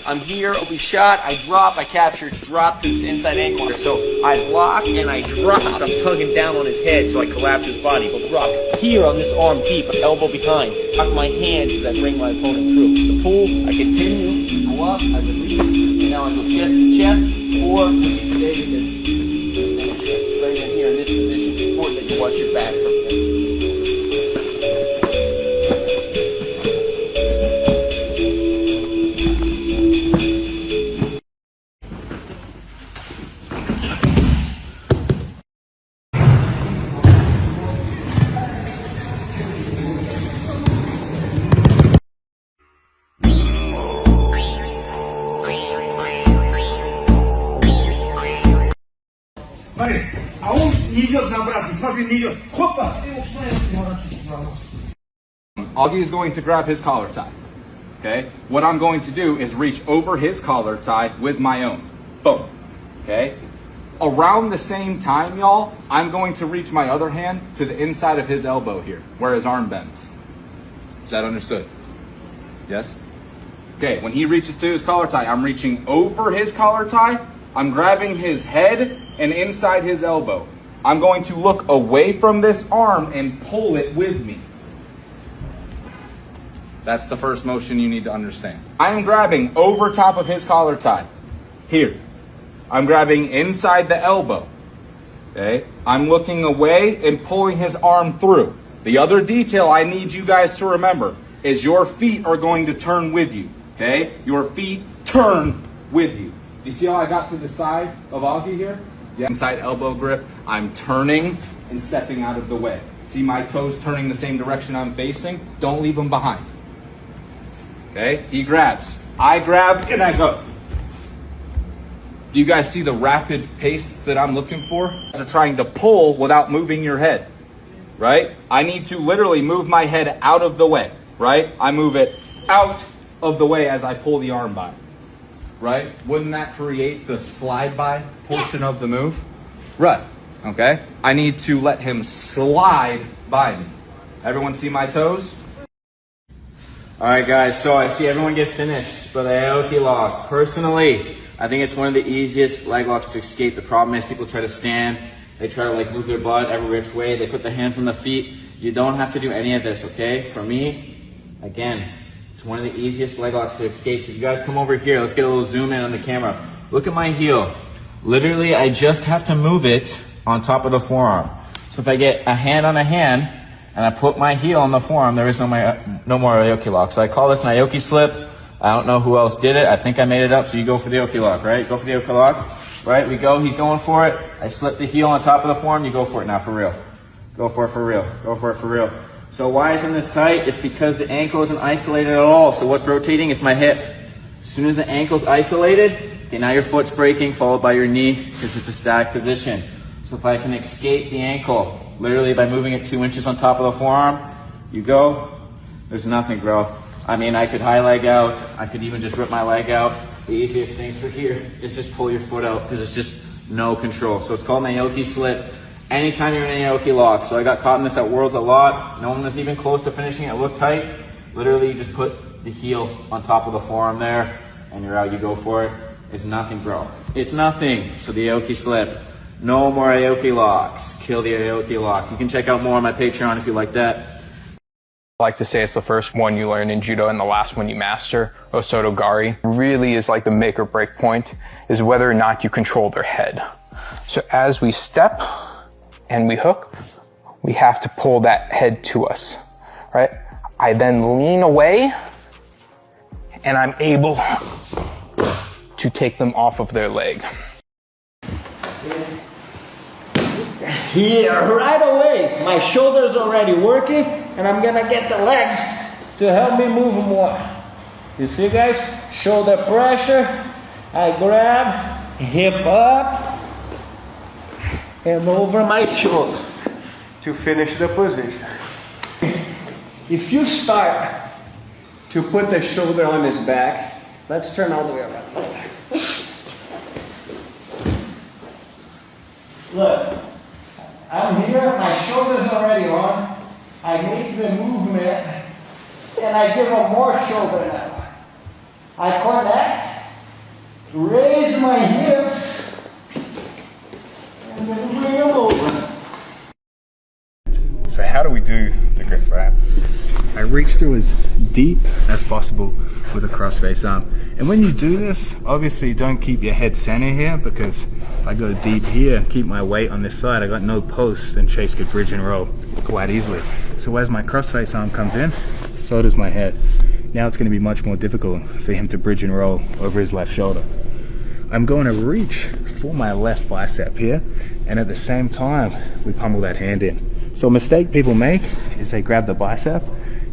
I'm here, I'll be shot, I drop, I capture, drop to this inside ankle. So I block and I drop. I'm tugging down on his head so I collapse his body. But drop here on this arm deep, elbow behind. Lock my hands as I bring my opponent through. The pull, I continue, go up, I release, and now I go chest to chest, or we stay with this. Right in here in this position, it's important that you watch your back from there. А он не идет на обратно, смотри, не идет. Хопа! Aoki is going to grab his collar tie. Okay? What I'm going to do is reach over his collar tie with my own. Boom. Okay? Around the same time, y'all, I'm going to reach my other hand to the inside of his elbow here, where his arm bends. Is that understood? Yes? Okay, when he reaches to his collar tie, I'm reaching over his collar tie. I'm grabbing his head and inside his elbow. I'm going to look away from this arm and pull it with me. That's the first motion you need to understand. I am grabbing over top of his collar tie. Here. I'm grabbing inside the elbow. Okay? I'm looking away and pulling his arm through. The other detail I need you guys to remember is your feet are going to turn with you. Okay? Your feet turn with you. You see how I got to the side of Aoki here? Yeah. Inside elbow grip, I'm turning and stepping out of the way. See my toes turning the same direction I'm facing? Don't leave them behind. Okay? He grabs. I grab and I go. Do you guys see the rapid pace that I'm looking for? You're trying to pull without moving your head, right? I need to literally move my head out of the way, right? I move it out of the way as I pull the arm by. Right? Wouldn't that create the slide by portion of the move? Right. Okay. I need to let him slide by me. Everyone see my toes? Alright guys, so I see everyone get finished for the Aoki lock. Personally, I think it's one of the easiest leg locks to escape. The problem is people try to stand, they try to like move their butt every which way, they put the hands on the feet. You don't have to do any of this, okay? For me, again, it's one of the easiest leg locks to escape. So you guys come over here, let's get a little zoom in on the camera. Look at my heel. Literally, I just have to move it on top of the forearm. So if I get a hand on a hand, and I put my heel on the forearm, there is no more Aoki lock. So I call this an Aoki slip. I don't know who else did it. I think I made it up, so you go for the Aoki lock, right? Go for the Aoki lock, right? We go, he's going for it. I slip the heel on top of the forearm, you go for it now, for real. Go for it for real. Go for it for real. So why isn't this tight? It's because the ankle isn't isolated at all. So what's rotating is my hip. As soon as the ankle's isolated, okay, now your foot's breaking, followed by your knee, because it's a static position. So if I can escape the ankle, literally by moving it 2 inches on top of the forearm, you go, there's nothing, bro. I mean, I could high leg out, I could even just rip my leg out. The easiest thing for here is just pull your foot out, because it's just no control. So it's called an Aoki slip. Anytime you're in an Aoki lock. So I got caught in this at Worlds a lot. No one was even close to finishing it. It looked tight. Literally, you just put the heel on top of the forearm there, and you're out. You go for it. It's nothing, bro. It's nothing. So the Aoki slip. No more Aoki locks. Kill the Aoki lock. You can check out more on my Patreon if you like that. I like to say it's the first one you learn in judo and the last one you master. SOTO GARI really is like the make or break point, is whether or not you control their head. So as we step and we hook, we have to pull that head to us, right? I then lean away and I'm able to take them off of their leg. Here, right away, my shoulder's already working, and I'm gonna get the legs to help me move more. You see, guys? Shoulder pressure, I grab, hip up, and over my shoulder to finish the position. If you start to put the shoulder on his back, let's turn all the way around. Look. I'm here, my shoulder's already on. I make the movement, and I give him more shoulder now. I connect, raise my hips, and then bring them over. So how do we do the grip, right? I reach through as deep as possible with a crossface arm. And when you do this, obviously don't keep your head center here, because if I go deep here, keep my weight on this side, I got no post, and Chase could bridge and roll quite easily. So as my crossface arm comes in, so does my head. Now it's going to be much more difficult for him to bridge and roll over his left shoulder. I'm going to reach for my left bicep here, and at the same time, we pummel that hand in. So a mistake people make is they grab the bicep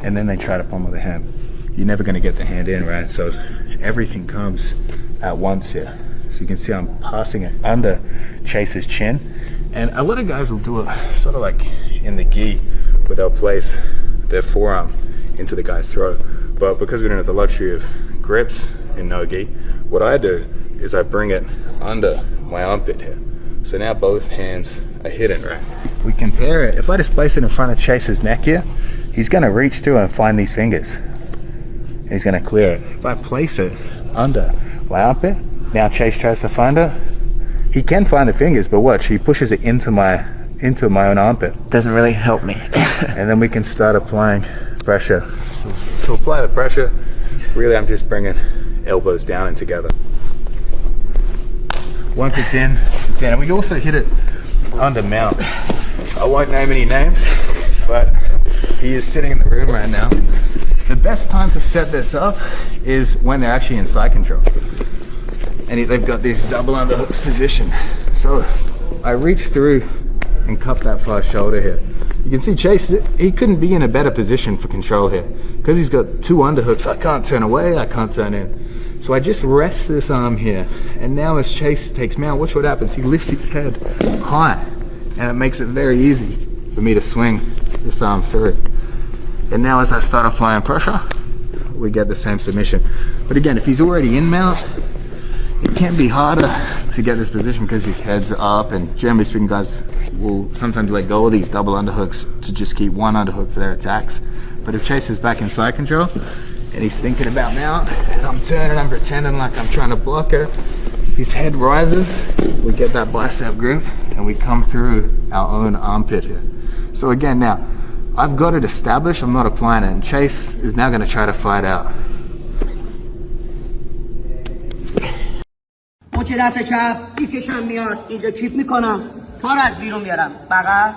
and then they try to pummel the hand. You're never going to get the hand in, right? So everything comes at once here. So you can see I'm passing it under Chase's chin. And a lot of guys will do it sort of like in the gi, where they'll place their forearm into the guy's throat. But because we don't have the luxury of grips in no gi, what I do is I bring it under my armpit here. So now both hands are hidden, right? We compare it. If I just place it in front of Chase's neck here, he's going to reach through and find these fingers. And he's going to clear it. If I place it under my armpit, now Chase tries to find it. He can find the fingers, but watch, he pushes it into my own armpit. Doesn't really help me. And then we can start applying pressure. So to apply the pressure, really I'm just bringing elbows down and together. Once it's in, it's in. And we can also hit it under mount. I won't name any names, but he is sitting in the room right now. The best time to set this up is when they're actually in side control. And they've got this double underhooks position. So I reach through and cup that far shoulder here. You can see Chase, he couldn't be in a better position for control here. Because he's got two underhooks, I can't turn away, I can't turn in. So I just rest this arm here, and now as Chase takes mount, watch what happens. He lifts his head high, and it makes it very easy for me to swing this arm through. And now as I start applying pressure, we get the same submission. But again, if he's already in mount, it can be harder to get this position because his head's up, and generally speaking, guys will sometimes let go of these double underhooks to just keep one underhook for their attacks. But if Chase is back in side control, and he's thinking about mount, and I'm turning, I'm pretending like I'm trying to block it, his head rises, we get that bicep grip, and we come through our own armpit here. So again, now, I've got it established, I'm not applying it, and Chase is now going to try to fight out. مچ دست چپ میکشم میاد اینجا کیپ میکنم پا رو از بیرون میارم بغل.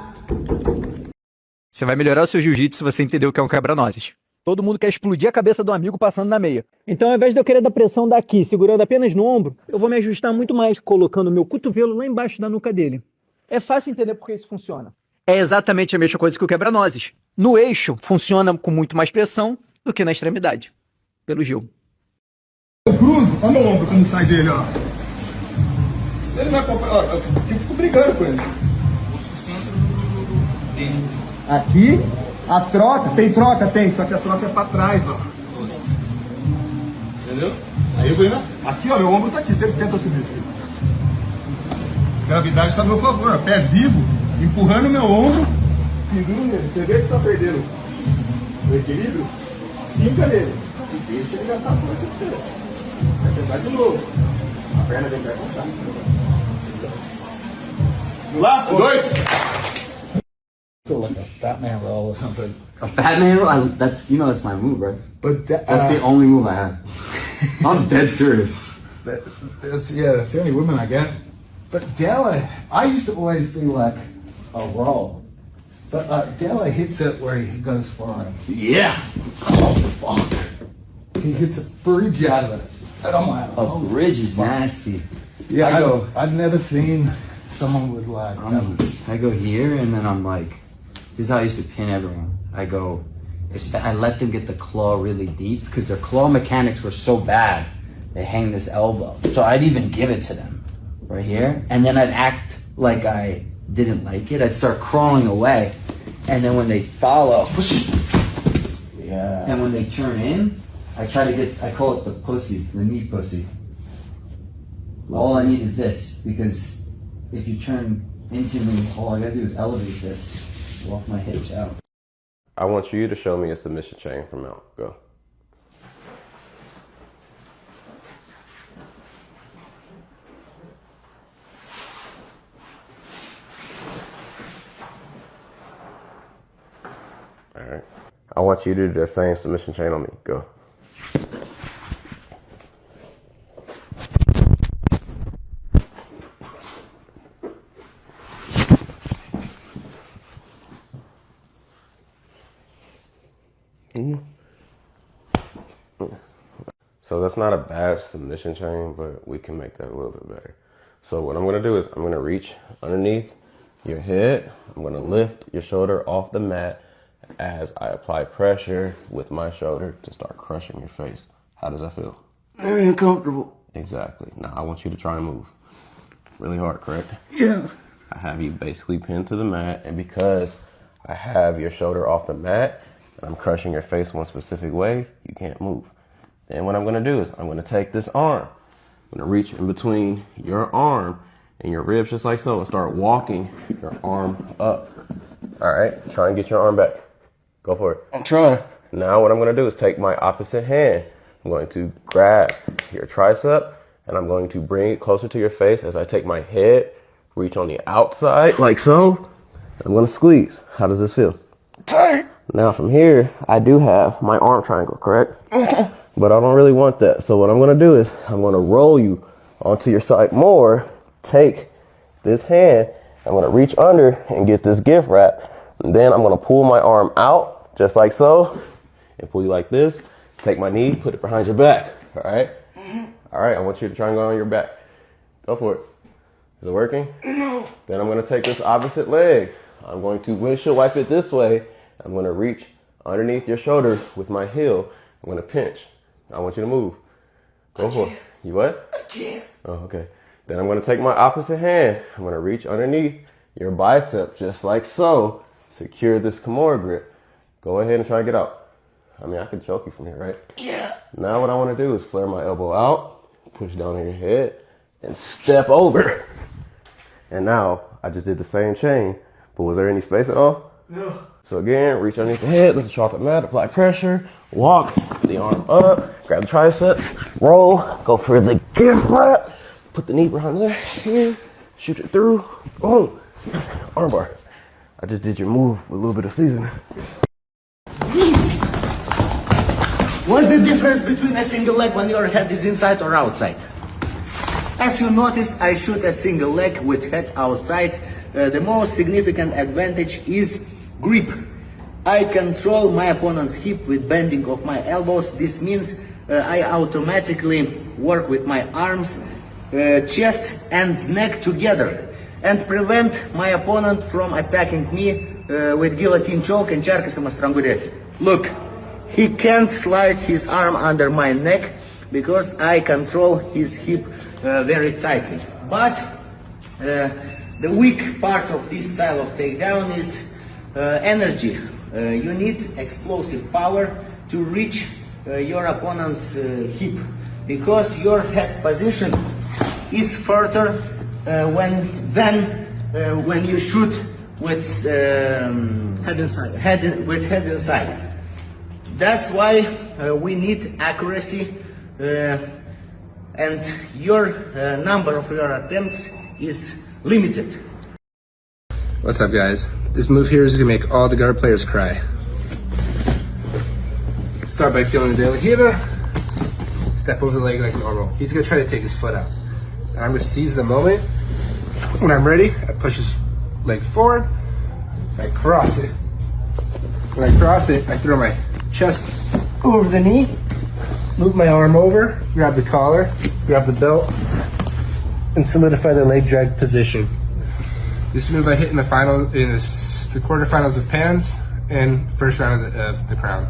Você vai melhorar o seu jiu-jitsu se você entender o que é um quebra-nozes. Todo mundo quer explodir a cabeça do amigo passando na meia. Então, ao invés de eu querer dar pressão daqui, segurando apenas no ombro, eu vou me ajustar muito mais, colocando o meu cotovelo lá embaixo da nuca dele. É fácil entender por que isso funciona. É exatamente a mesma coisa que o quebra-nozes. No eixo, funciona com muito mais pressão do que na extremidade. Pelo Gil. Eu cruzo, olha o ombro como sai dele, ó. Se ele vai comprar, ó, eu fico brigando com ele. Aqui, a troca, tem, só que a troca é pra trás, ó. Entendeu? Aí eu venho, aqui, ó, meu ombro tá aqui, sempre tenta subir. A gravidade tá a meu favor, ó, pé vivo, empurrando meu ombro, penduro nele. Você vê que você tá perdendo o equilíbrio? Fica nele. E deixa ele gastar força pra você. Vai tentar de novo. A perna dele vai cansar. Vamos lá? Dois! Like a fat man roll or something. A fat man roll? That's, you know, that's my move, right? But That's the only move I have. I'm dead serious. That's the only woman I get. But Della, I used to always do like a roll. But Della hits it where he goes for it. Yeah. Oh, fuck. He hits a bridge out of it. And I'm like, A bridge is nasty. Yeah, I've never seen someone with like... I go here and then I'm like, this is how I used to pin everyone. I let them get the claw really deep because their claw mechanics were so bad. They hang this elbow. So I'd even give it to them right here. And then I'd act like I didn't like it. I'd start crawling away. And then when they follow, and when they turn in, I call it the pussy, the knee pussy. All I need is this, because if you turn into me, all I gotta do is elevate this, walk my hips out. I want you to show me a submission chain from mount. Go. Alright. I want you to do the same submission chain on me. Go. So that's not a bad submission chain, but we can make that a little bit better. So what I'm gonna do is I'm gonna reach underneath your head. I'm gonna lift your shoulder off the mat as I apply pressure with my shoulder to start crushing your face. How does that feel? Very uncomfortable. Exactly. Now I want you to try and move. Really hard, correct? Yeah. I have you basically pinned to the mat, and because I have your shoulder off the mat and I'm crushing your face one specific way, you can't move. Then what I'm gonna do is I'm gonna take this arm. I'm gonna reach in between your arm and your ribs just like so and start walking your arm up. All right, try and get your arm back. Go for it. I'm trying. Now what I'm gonna do is take my opposite hand. I'm going to grab your tricep and I'm going to bring it closer to your face as I take my head, reach on the outside like so. I'm gonna squeeze. How does this feel? Tight. Now from here, I do have my arm triangle, correct? But I don't really want that. So what I'm gonna do is I'm gonna roll you onto your side more, take this hand, I'm gonna reach under and get this gift wrap. And then I'm gonna pull my arm out, just like so, and pull you like this. Take my knee, put it behind your back, all right? All right, I want you to try and go on your back. Go for it. Is it working? No. Then I'm gonna take this opposite leg. I'm going to windshield wipe it this way. I'm gonna reach underneath your shoulder with my heel. I'm gonna pinch. I want you to move. Go for it. You what? I can't. Oh, okay. Then I'm gonna take my opposite hand. I'm gonna reach underneath your bicep just like so. Secure this Kimura grip. Go ahead and try to get out. I mean, I can choke you from here, right? Yeah. Now what I wanna do is flare my elbow out, push down on your head, and step over. And now I just did the same chain, but was there any space at all? No. So again, reach underneath the head, let's drop the mat, apply pressure, walk the arm up, grab the triceps, roll, go for the gift wrap, put the knee behind there, here, shoot it through, boom, armbar. I just did your move with a little bit of seasoning. What's the difference between a single leg when your head is inside or outside? As you noticed, I shoot a single leg with head outside. The most significant advantage is grip. I control my opponent's hip with bending of my elbows. This means I automatically work with my arms, chest and neck together and prevent my opponent from attacking me with guillotine choke and čarkasama strangulēt. Look, he can't slide his arm under my neck because I control his hip very tightly. But the weak part of this style of takedown is energy. You need explosive power to reach your opponent's hip because your head's position is further when you shoot with head inside. That's why we need accuracy, and your number of your attempts is limited. What's up, guys? This move here is gonna make all the guard players cry. Start by feeling the Riva. Step over the leg like normal. He's gonna try to take his foot out. And I'm gonna seize the moment. When I'm ready, I push his leg forward. I cross it. When I cross it, I throw my chest over the knee, move my arm over, grab the collar, grab the belt, and solidify the leg drag position. This move I hit in the quarterfinals of Pans and first round of the Crown.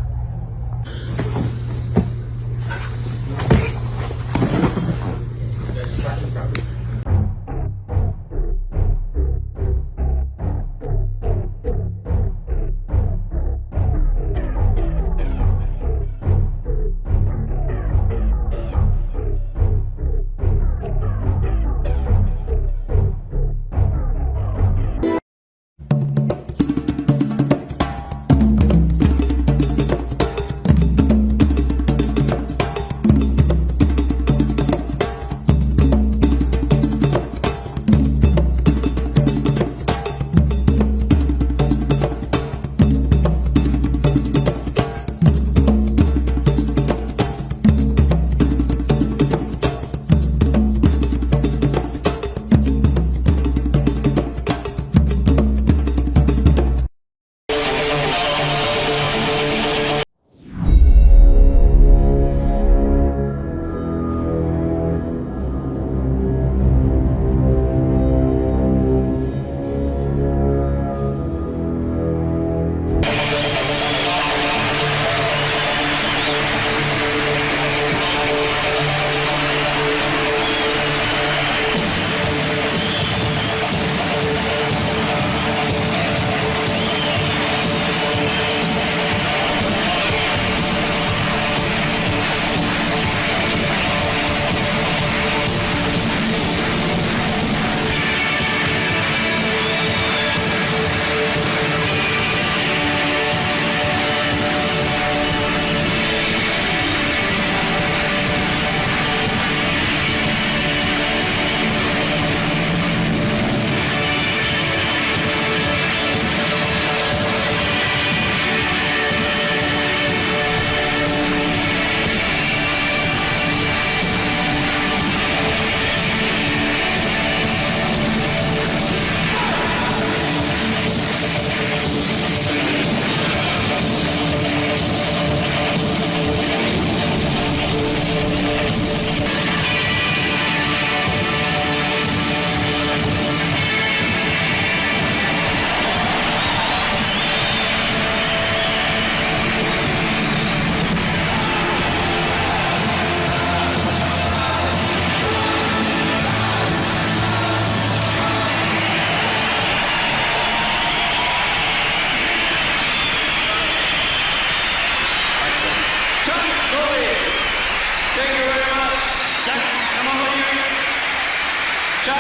Ich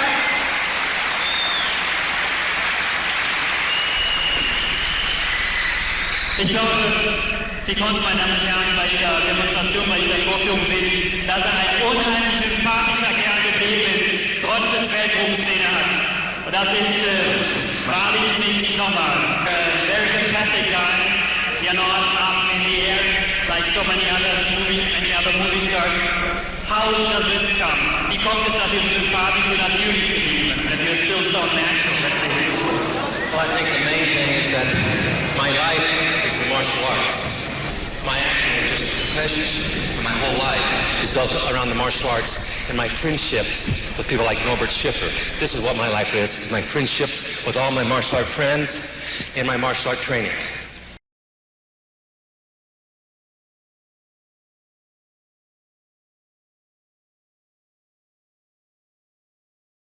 hoffe, Sie konnten, meine Damen und Herren, bei dieser Demonstration, bei dieser Vorführung sehen, dass er ein unheimlich sympathischer Kerl geblieben ist, trotz des Weltruhms, den er hat. Und das ist wahrlich nicht normal. Very sympathetic guy, you know, up in the air, like so many other movie stars. How does it come? Wie kommt es, dass Sie so sympathisch und natürlich geblieben sind? And you're still so natural, that's the reason. Well, I think the main thing is that my life is the martial arts. My acting is just a profession. My whole life is built around the martial arts and my friendships with people like Norbert Schiffer. This is what my life is my friendships with all my martial art friends and my martial art training.